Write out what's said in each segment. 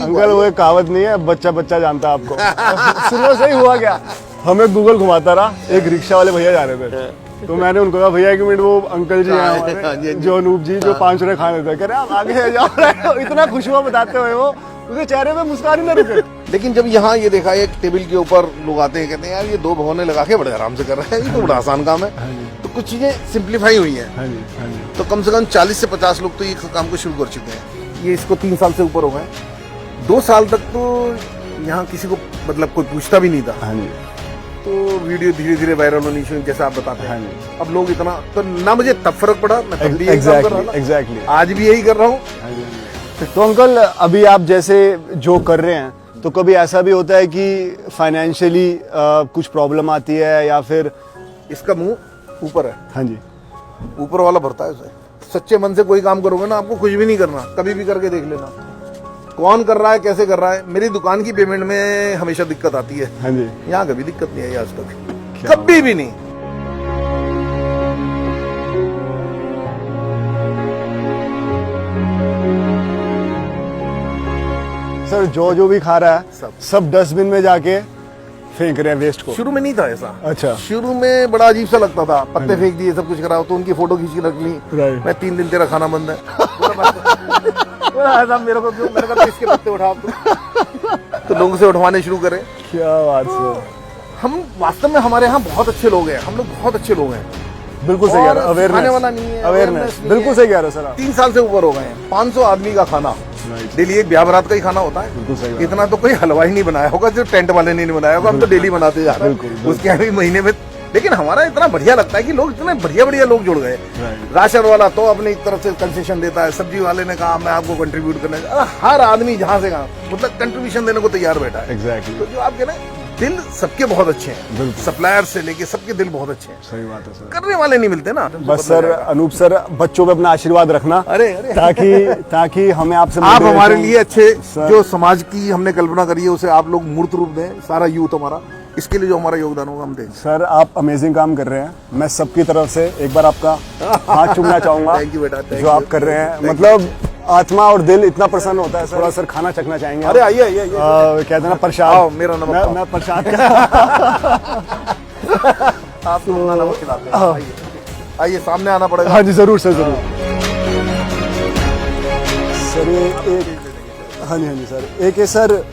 Uncle वो एक कहावत नहीं है, बच्चा बच्चा जानता है आपको। सुनो सही हुआ क्या, हमें गूगल घुमाता रहा, एक रिक्शा वाले भैया जा रहे थे, तो मैंने उनको कहा भैया 1 मिनट, वो अंकल जी हैं हमारे, जो अनूप जी, जो 5 रुपए खाने थे, कह रहे आप आगे जा रहे हो। इतना खुश हुआ बताते हुए वो, उसके चेहरे पे मुस्कान ही ना रुके। लेकिन जब यहाँ ये देखा एक टेबल के ऊपर लोग आते हैं, कहते हैं यार ये 2 भगोने लगा के बड़े आराम से कर रहे हैं, ये तो बड़ा आसान काम है। तो कुछ चीजें सिंप्लीफाई हुई हैं। तो कम से कम 40 से 50 लोग तो ये काम को शुरू कर चुके हैं। ये इसको 3 साल से ऊपर हो गए। 2 साल तक तो यहाँ किसी को मतलब कोई पूछता भी नहीं था। तो वीडियो धीरे धीरे वायरल होनी शुरू, जैसा आप बताते हैं। अब लोग इतना, तो ना मुझे तब फर्क पड़ा, मैं तब भी यही काम कर रहा था, आज भी यही कर रहा हूँ। तो अंकल अभी आप जैसे जो कर रहे हैं, तो कभी ऐसा भी होता है कि फाइनेंशियली कुछ प्रॉब्लम आती है, या फिर इसका मुंह ऊपर है। हाँ जी, ऊपर वाला भरता है उसे। सच्चे मन से कोई काम करोगे ना, आपको कुछ भी नहीं करना, कभी भी करके देख लेना। कौन कर रहा है, कैसे कर रहा है। मेरी दुकान की पेमेंट में हमेशा दिक्कत आती है। हाँ जी, यहाँ कभी दिक्कत नहीं आई आज तक, कभी भी नहीं। सर जो भी खा रहा है सब डस्टबिन में जाके फेंक रहे हैं वेस्ट को। शुरू में नहीं था ऐसा। अच्छा, शुरू में बड़ा अजीब सा लगता था, पत्ते फेंक दिए, सब कुछ करा, तो उनकी फोटो खींच के रख ली। मैं 3 दिन तेरा खाना बंद है। मेरे को क्यों, मेरे को इसके पत्ते उठा तो लोगों से उठवाने शुरू करे। क्या बात है। हम वास्तव में हमारे यहाँ बहुत अच्छे लोग हैं, हम लोग बहुत अच्छे लोग हैं। बिल्कुल सही कह रहे हो, खाने वाला नहीं है, अवेयरनेस बिल्कुल सही कह रहे हो सर। 3 साल से ऊपर हो गए हैं। 500 आदमी का खाना डेली, एक ब्याह बारात का ही खाना होता है। इतना तो कोई हलवाई नहीं बनाया होगा, जो टेंट वाले ने नहीं बनाया होगा, हम तो डेली बनाते जा रहे हैं उसके यहाँ भी महीने में। लेकिन हमारा इतना बढ़िया लगता है कि लोग इतने बढ़िया बढ़िया लोग जुड़ गए। राशन वाला तो अपनी तरफ से कंसेशन देता है, सब्जी वाले ने कहा मैं आपको कंट्रीब्यूट करना, हर आदमी जहाँ से कहा मतलब कंट्रीब्यूशन देने को तैयार बैठा है। एग्जैक्टली। तो जो आप कह रहे हैं, दिल सबके बहुत अच्छे हैं, सप्लायर से लेके सबके दिल बहुत अच्छे हैं। सही बात है सर, करने वाले नहीं मिलते ना। बस सर अनूप सर, बच्चों पे अपना आशीर्वाद रखना। अरे ताकि हमें आपसे, आप हमारे लिए अच्छे, जो समाज की हमने कल्पना करी है उसे आप लोग मूर्त रूप दें, सारा यूथ हमारा, इसके लिए जो हमारा योगदान होगा हम दें। सर आप अमेजिंग काम कर रहे हैं, मैं सबकी तरफ से एक बार आपका हाथ चूमना चाहूंगा। थैंक यू बेटा, जो आप कर रहे हैं, मतलब आत्मा और दिल इतना प्रसन्न होता है सर। थोड़ा सर खाना चखना चाहेंगे? अरे आइए कहते हैं ना प्रसाद, मेरा नमक, मैं प्रसाद आपको नमक खिलाते हैं। आइए सामने आना पड़ेगा। हाँ जी जरूर सर, जरूर सर। ये एक, हाँ जी सर, एक है सर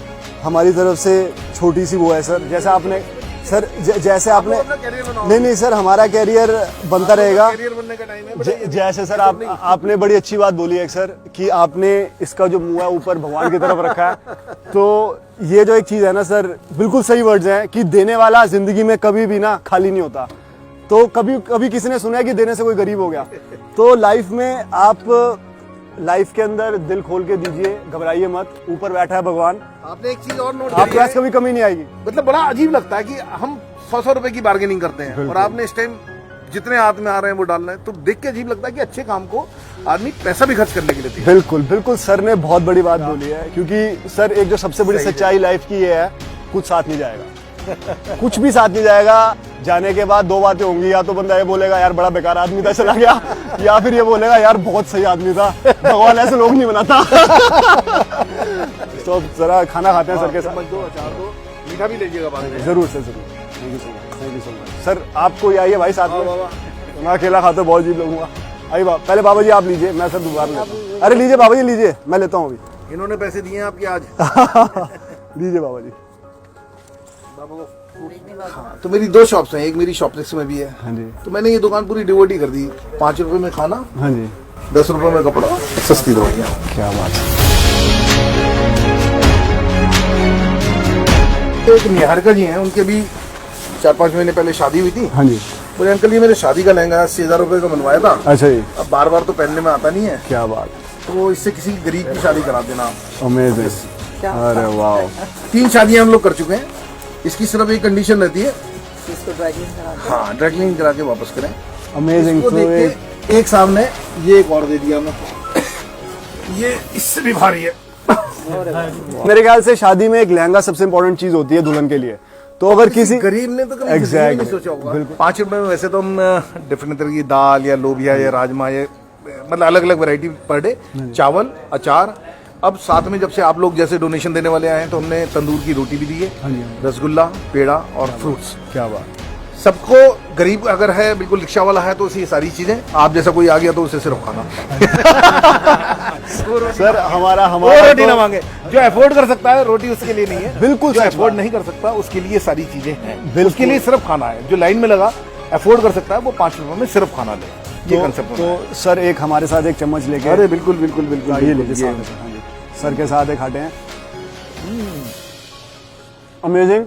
हमारी तरफ से छोटी सी वो है सर, जैसा आपने सर जैसे आपने, नहीं सर हमारा कैरियर बनता रहेगा। कैरियर बनने का टाइम है। जैसे सर आपने बड़ी अच्छी बात बोली है सर, कि आपने इसका जो मुंह है ऊपर भगवान की तरफ रखा है। तो ये जो एक चीज है ना सर, बिल्कुल सही वर्ड्स हैं कि देने वाला जिंदगी में कभी भी ना खाली नहीं होता। तो कभी किसी ने सुना है कि देने से कोई गरीब हो गया? तो लाइफ में आप लाइफ के अंदर दिल खोल के दीजिए, घबराइए मत, ऊपर बैठा है भगवान। आपने एक चीज और नोट आपके पास कभी कमी नहीं आएगी। मतलब बड़ा अजीब लगता है कि हम 100 रुपए की बार्गेनिंग करते हैं और आपने इस टाइम जितने हाथ में आ रहे हैं वो डाल रहे हैं, तो देख के अजीब लगता है कि अच्छे काम को आदमी पैसा भी खर्च करने के लिए तैयार। बिल्कुल सर ने बहुत बड़ी बात बोली है, क्योंकि सर एक जो सबसे बड़ी सच्चाई लाइफ की ये है, कुछ साथ नहीं जाएगा, कुछ भी साथ नहीं जाएगा। जाने के बाद 2 बातें होंगी, या तो बंदा ये बोलेगा यार बड़ा बेकार आदमी था चला गया, या फिर ये बोलेगा यार बहुत सही आदमी था, भगवान ऐसे लोग नहीं बनाता। तो जरा खाना खाते हैं सर के साथ। मीठा भी लीजिएगा बाद में। जरूर सर, जरूर। Thank you so much sir. आपको ये आइए भाई साथ में, मैं अकेला खाता बहुत अजीब लगूंगा। आइए पहले बाबा जी आप लीजिए, मैं सर दोबारा लेता हूँ। अरे लीजिए बाबा जी लीजिए, मैं लेता हूँ अभी। इन्होंने पैसे दिए हैं आपके आज। लीजिए बाबा जी। हाँ, तो मेरी 2 शॉप्स हैं, एक मेरी शॉपलेक्स में भी है। हाँ जी। तो मैंने ये दुकान पूरी डिवोट ही कर दी। 5 रुपए में खाना, हाँ जी, 10 रुपए में कपड़ा, सस्ती दवाइयाँ। क्या बात है। एक निहारिका जी हैं, उनके भी 4-5 महीने पहले शादी हुई थी। हाँ जी। बोले अंकल ये मेरे शादी का लहंगा 80,000 रुपए का बनवाया था। अच्छा जी। अब बार तो पहनने में आता नहीं है। क्या बात, तो इससे किसी गरीब की शादी करा देना। अमेजिंग। अरे वाह। 3 शादियां हम लोग कर चुके हैं। इसकी सिर्फ एक कंडीशन रहती है, हाँ ड्राई क्लीनिंग करा के वापस करें। अमेजिंग। तो एक सामने ये एक और दे दिया मैं, ये इससे भी भारी है। मेरे ख्याल से शादी में एक लहंगा सबसे इम्पोर्टेंट चीज होती है दुल्हन के लिए। तो अगर किसी गरीब ने तो कभी नहीं सोचा होगा। 5 रुपए में वैसे तो हम डिफरेंट तरह की दाल या लोबिया या राजमा या मतलब अलग अलग वैरायटी पर डे, चावल, अचार, अब साथ में जब से आप लोग जैसे डोनेशन देने वाले आए हैं तो हमने तंदूर की रोटी भी दी है, हाँ जी, रसगुल्ला, पेड़ा और फ्रूट्स। क्या बात। सबको, गरीब अगर है, बिल्कुल रिक्शा वाला है तो उसे ये सारी चीजें, आप जैसा कोई आ गया तो उसे सिर्फ खाना। सर हमारा वो रोटी ना मांगे, जो अफोर्ड कर सकता है रोटी उसके लिए नहीं है, बिल्कुल जो सच अफोर्ड बात। नहीं कर सकता उसके लिए सारी चीजें हैं, बिल्कुल। उसके लिए सिर्फ खाना है। जो लाइन में लगा अफोर्ड कर सकता है वो 5 रुपए में सिर्फ खाना ले, ये कंसेप्ट। तो सर एक हमारे साथ एक चम्मच लेके, अरे बिल्कुल बिल्कुल बिल्कुल, ये बिल्कुल, लीजिए ये- साथ में, हाँ जी। सर के साथ एक खाते हैं। अमेजिंग।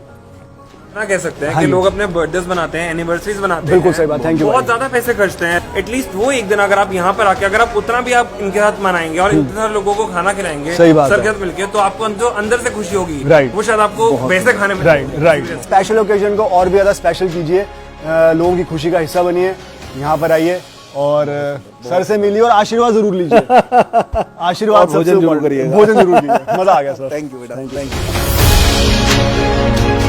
ना कह सकते हैं हाँ कि जी। लोग अपने बर्थडेज बनाते हैं, एनिवर्सरीज बनाते हैं, बिल्कुल सही बात, thank you बहुत भाई। ज्यादा पैसे खर्चते हैं। एटलीस्ट वो एक दिन अगर आप यहाँ पर आके अगर आप उतना भी आप इनके साथ मनाएंगे और इतने सारे लोगों को खाना खिलाएंगे सही बात सर है। के साथ मिलके, तो आपको जो अंदर से खुशी होगी, Right। वो शायद आपको पैसे खाने में राइट। स्पेशल ओकेजन को और भी ज्यादा स्पेशल कीजिए, लोगों की खुशी का हिस्सा बनिए, यहाँ पर आइए और सर से मिलिए और आशीर्वाद जरूर लीजिए। आशीर्वाद और भोजन सबसे जरूर important। करिएगा। भोजन जरूर कीजिए। मजा आ गया सर। थैंक यू बेटा, थैंक यू।